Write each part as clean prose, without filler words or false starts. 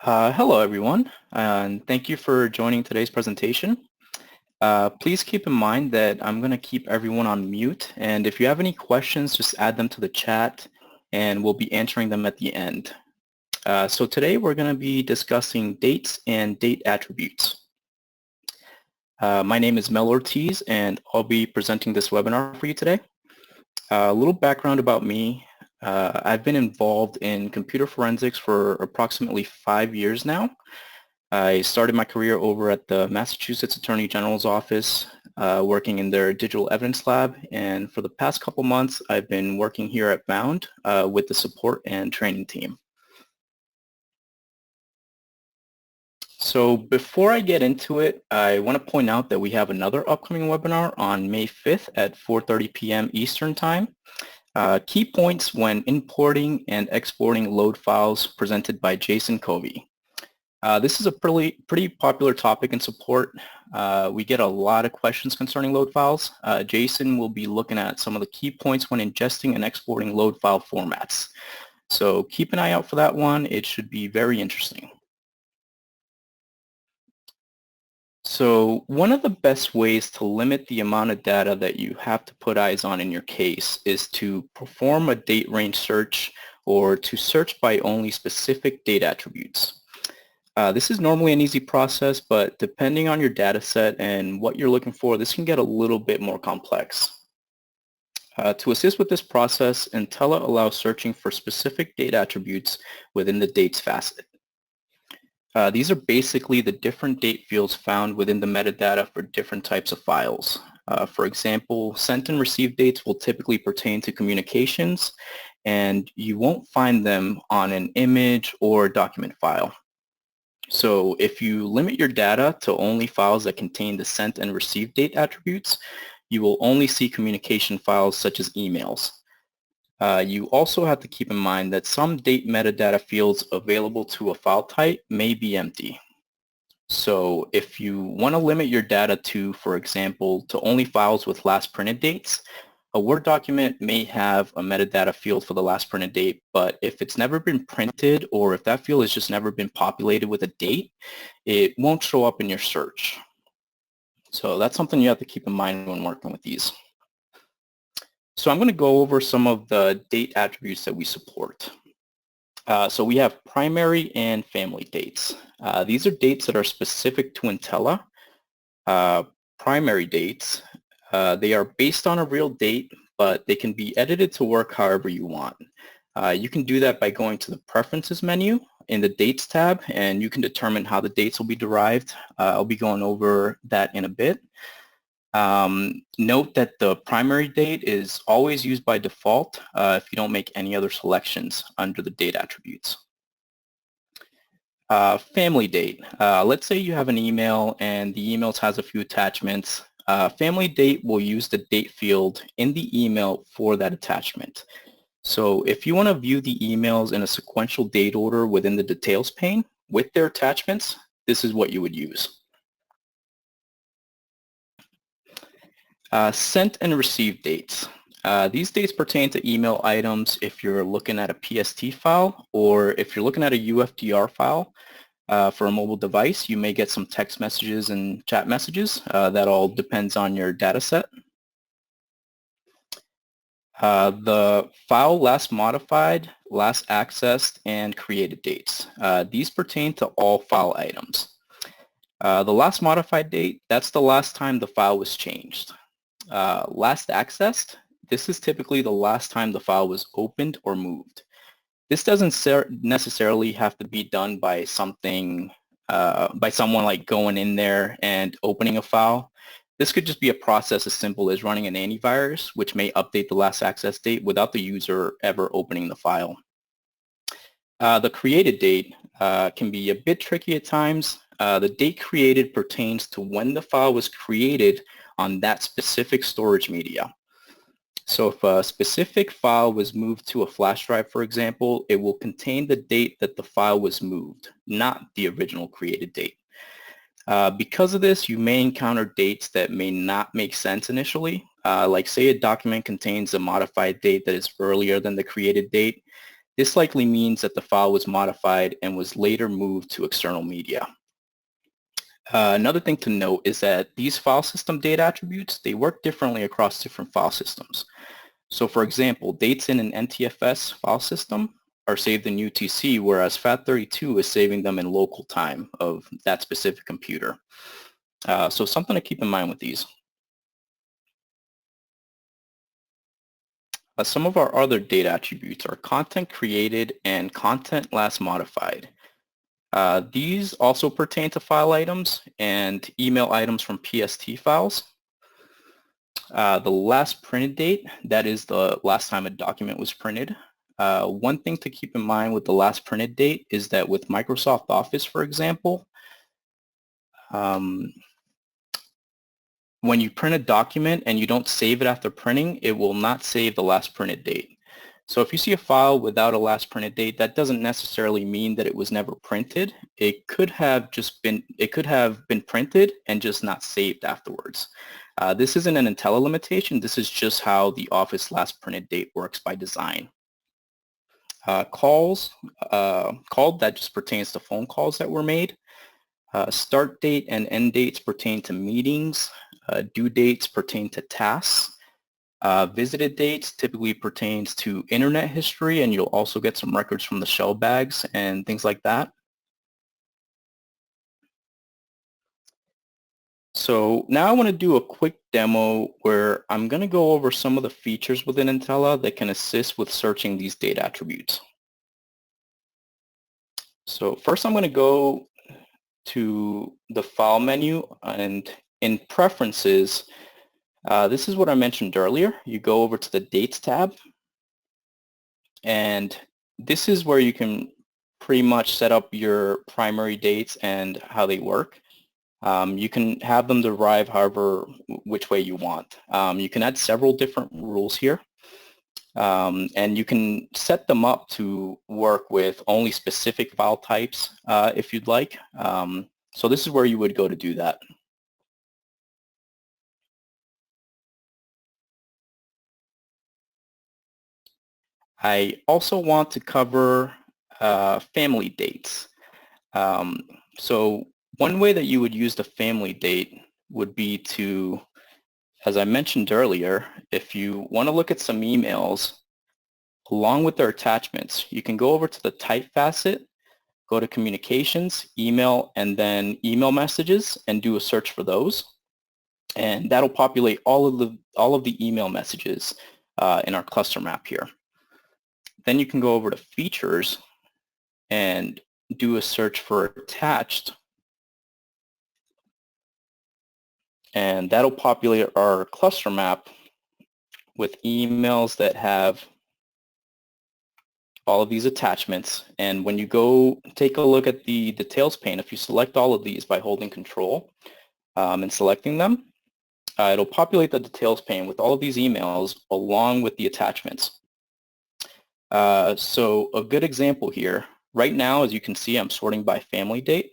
Hello, everyone, and thank you for joining today's presentation. Please keep in mind that I'm going to keep everyone on mute, and if you have any questions, just add them to the chat, and we'll be answering them at the end. So today we're going to be discussing dates and date attributes. My name is Mel Ortiz, and I'll be presenting this webinar for you today. A little background about me. I've been involved in computer forensics for approximately 5 years now. I started my career over at the Massachusetts Attorney General's office, working in their digital evidence lab, and for the past couple months I've been working here at Bound with the support and training team. So before I get into it, I want to point out that we have another upcoming webinar on May 5th at 4:30 p.m. Eastern Time. Key points when importing and exporting load files, presented by Jason Covey. This is a pretty popular topic in support. We get a lot of questions concerning load files. Jason will be looking at some of the key points when ingesting and exporting load file formats. So keep an eye out for that one. It should be very interesting. So one of the best ways to limit the amount of data that you have to put eyes on in your case is to perform a date range search or to search by only specific date attributes. This is normally an easy process, but depending on your data set and what you're looking for, this can get a little bit more complex. To assist with this process, Intella allows searching for specific date attributes within the dates facet. These are basically the different date fields found within the metadata for different types of files. For example, sent and received dates will typically pertain to communications, and you won't find them on an image or document file. So if you limit your data to only files that contain the sent and received date attributes, you will only see communication files such as emails. You also have to keep in mind that some date metadata fields available to a file type may be empty. So if you want to limit your data to, for example, to only files with last printed dates, a Word document may have a metadata field for the last printed date, but if it's never been printed or if that field has just never been populated with a date, it won't show up in your search. So that's something you have to keep in mind when working with these. So I'm going to go over some of the date attributes that we support. So we have primary and family dates. These are dates that are specific to Intella. Primary dates, they are based on a real date, but they can be edited to work however you want. You can do that by going to the Preferences menu in the Dates tab, and you can determine how the dates will be derived. I'll be going over that in a bit. Note that the primary date is always used by default if you don't make any other selections under the date attributes. Family date. Let's say you have an email and the email has a few attachments. Family date will use the date field in the email for that attachment. So if you want to view the emails in a sequential date order within the details pane with their attachments, this is what you would use. Sent and received dates. These dates pertain to email items if you're looking at a PST file, or if you're looking at a UFDR file for a mobile device, you may get some text messages and chat messages. That all depends on your data set. The file last modified, last accessed, and created dates. These pertain to all file items. The last modified date, that's the last time the file was changed. Last accessed, this is typically the last time the file was opened or moved. This doesn't necessarily have to be done by someone like going in there and opening a file. This could just be a process as simple as running an antivirus, which may update the last access date without the user ever opening the file. The created date can be a bit tricky at times. The date created pertains to when the file was created on that specific storage media. So if a specific file was moved to a flash drive, for example, it will contain the date that the file was moved, not the original created date. Because of this, you may encounter dates that may not make sense initially. Like say a document contains a modified date that is earlier than the created date. This likely means that the file was modified and was later moved to external media. Another thing to note is that these file system data attributes, they work differently across different file systems. So for example, dates in an NTFS file system are saved in UTC, whereas FAT32 is saving them in local time of that specific computer. So something to keep in mind with these. Some of our other data attributes are content created and content last modified. These also pertain to file items and email items from PST files. The last printed date, that is the last time a document was printed. One thing to keep in mind with the last printed date is that with Microsoft Office, for example, when you print a document and you don't save it after printing, it will not save the last printed date. So if you see a file without a last printed date, that doesn't necessarily mean that it was never printed. It could have been printed and just not saved afterwards. This isn't an Intella limitation. This is just how the Office last printed date works by design. Called, that just pertains to phone calls that were made. Start date and end dates pertain to meetings. Due dates pertain to tasks. Visited dates typically pertains to internet history, and you'll also get some records from the shell bags and things like that. So now I want to do a quick demo where I'm going to go over some of the features within Intella that can assist with searching these data attributes. So first I'm going to go to the File menu, and in Preferences, this is what I mentioned earlier. You go over to the Dates tab, and this is where you can pretty much set up your primary dates and how they work. You can have them derive which way you want. You can add several different rules here, and you can set them up to work with only specific file types if you'd like. So this is where you would go to do that. I also want to cover family dates. So one way that you would use the family date would be to, as I mentioned earlier, if you want to look at some emails along with their attachments, you can go over to the Type facet, go to Communications, Email, and then Email Messages, and do a search for those. And that'll populate all of the email messages in our cluster map here. Then you can go over to Features and do a search for Attached, and that'll populate our cluster map with emails that have all of these attachments. And when you go take a look at the details pane, if you select all of these by holding Control and selecting them, it'll populate the details pane with all of these emails along with the attachments. So a good example here, right now, as you can see, I'm sorting by family date.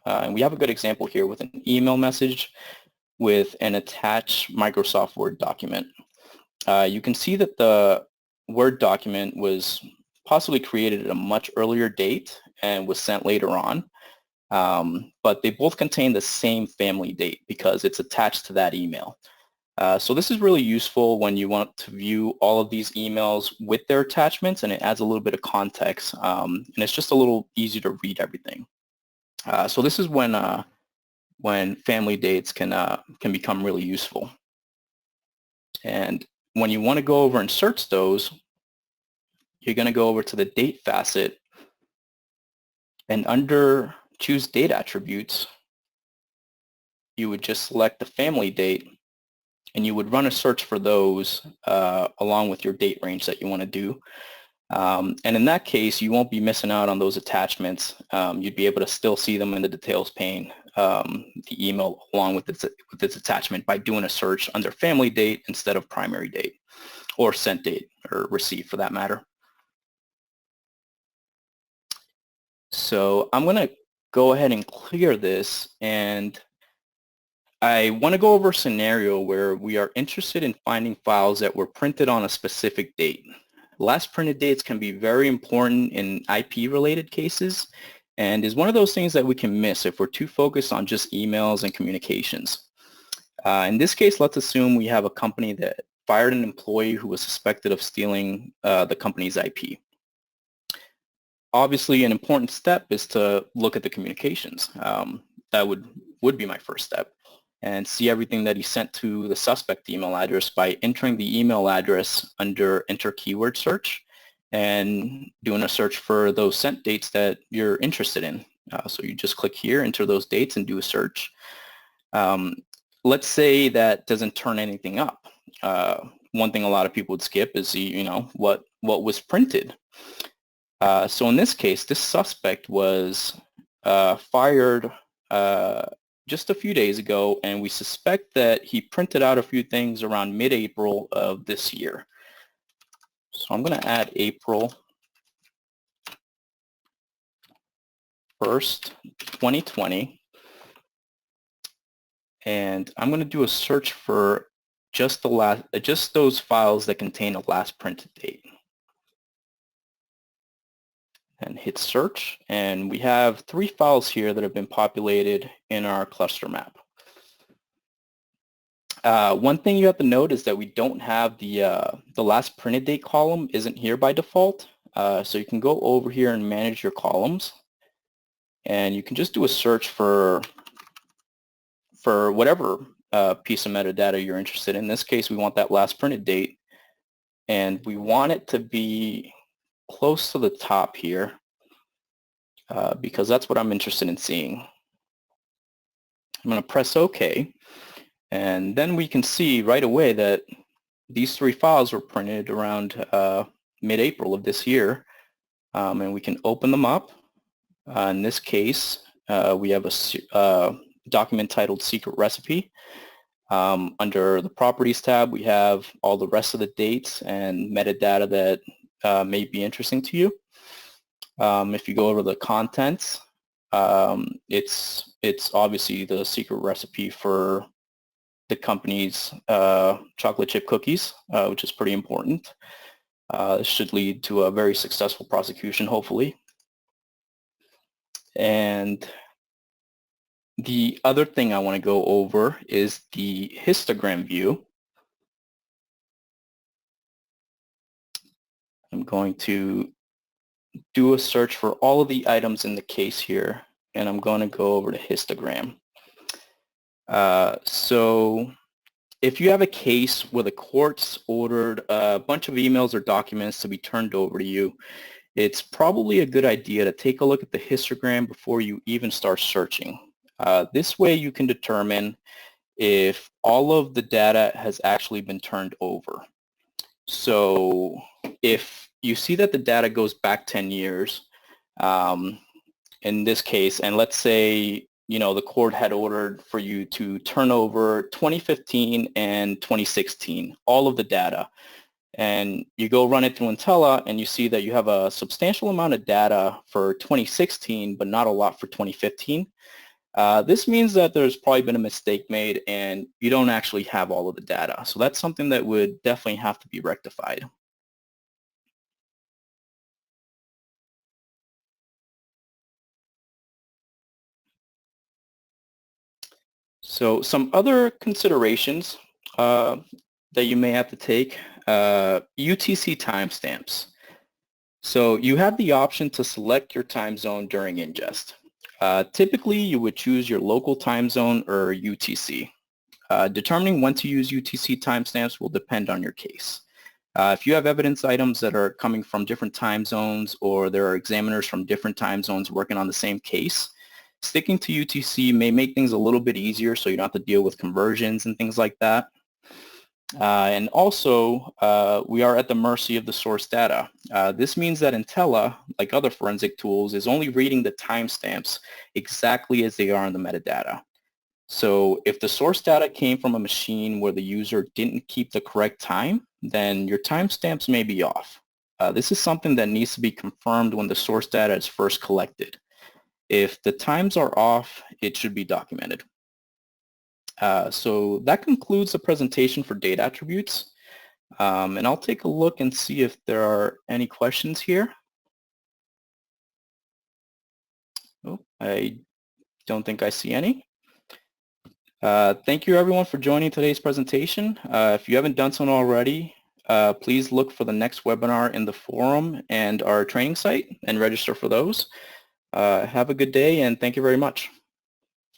And we have a good example here with an email message with an attached Microsoft Word document. You can see that the Word document was possibly created at a much earlier date and was sent later on. But they both contain the same family date because it's attached to that email. So this is really useful when you want to view all of these emails with their attachments, and it adds a little bit of context, and it's just a little easier to read everything. So this is when family dates can become really useful. And when you want to go over and search those, you're going to go over to the Date facet, and under Choose Date Attributes, you would just select the family date, and you would run a search for those along with your date range that you want to do. And in that case, you won't be missing out on those attachments. You'd be able to still see them in the details pane, the email along with its attachment, by doing a search under family date instead of primary date, or sent date, or received for that matter. So I'm going to go ahead and clear this, and I want to go over a scenario where we are interested in finding files that were printed on a specific date. last printed dates can be very important in IP-related cases and is one of those things that we can miss if we're too focused on just emails and communications. In this case, let's assume we have a company that fired an employee who was suspected of stealing the company's IP. Obviously, an important step is to look at the communications. That would be my first step, and see everything that he sent to the suspect email address by entering the email address under enter keyword search and doing a search for those sent dates that you're interested in. So you just click here, enter those dates, and do a search. Let's say that doesn't turn anything up. One thing a lot of people would skip is what was printed. So in this case, this suspect was fired just a few days ago, and we suspect that he printed out a few things around mid-April of this year. So I'm going to add April 1st, 2020, and I'm going to do a search for just those files that contain a last printed date. And hit search, and we have 3 files here that have been populated in our cluster map. One thing you have to note is that we don't have the last printed date column isn't here by default. So you can go over here and manage your columns, and you can just do a search for whatever piece of metadata you're interested in. In this case, we want that last printed date, and we want it to be close to the top here because that's what I'm interested in seeing. I'm going to press OK, and then we can see right away that these 3 files were printed around mid-April of this year, and we can open them up. In this case, we have a document titled Secret Recipe. Under the Properties tab, we have all the rest of the dates and metadata that may be interesting to you. If you go over the contents, it's obviously the secret recipe for the company's chocolate chip cookies, which is pretty important. This should lead to a very successful prosecution, hopefully. And the other thing I want to go over is the histogram view. I'm going to do a search for all of the items in the case here, and I'm going to go over to histogram. So if you have a case where the courts ordered a bunch of emails or documents to be turned over to you, it's probably a good idea to take a look at the histogram before you even start searching. This way you can determine if all of the data has actually been turned over. So if you see that the data goes back 10 years, in this case, and let's say, the court had ordered for you to turn over 2015 and 2016, all of the data, and you go run it through Intella and you see that you have a substantial amount of data for 2016, but not a lot for 2015. This means that there's probably been a mistake made and you don't actually have all of the data. So that's something that would definitely have to be rectified. So some other considerations that you may have to take, UTC timestamps. So you have the option to select your time zone during ingest. Typically, you would choose your local time zone or UTC. Determining when to use UTC timestamps will depend on your case. If you have evidence items that are coming from different time zones or there are examiners from different time zones working on the same case, sticking to UTC may make things a little bit easier so you don't have to deal with conversions and things like that. And also, we are at the mercy of the source data. This means that Intella, like other forensic tools, is only reading the timestamps exactly as they are in the metadata. So if the source data came from a machine where the user didn't keep the correct time, then your timestamps may be off. This is something that needs to be confirmed when the source data is first collected. If the times are off, it should be documented. So that concludes the presentation for data attributes. And I'll take a look and see if there are any questions here. Oh, I don't think I see any. Thank you everyone for joining today's presentation. If you haven't done so already, please look for the next webinar in the forum and our training site and register for those. Have a good day and thank you very much.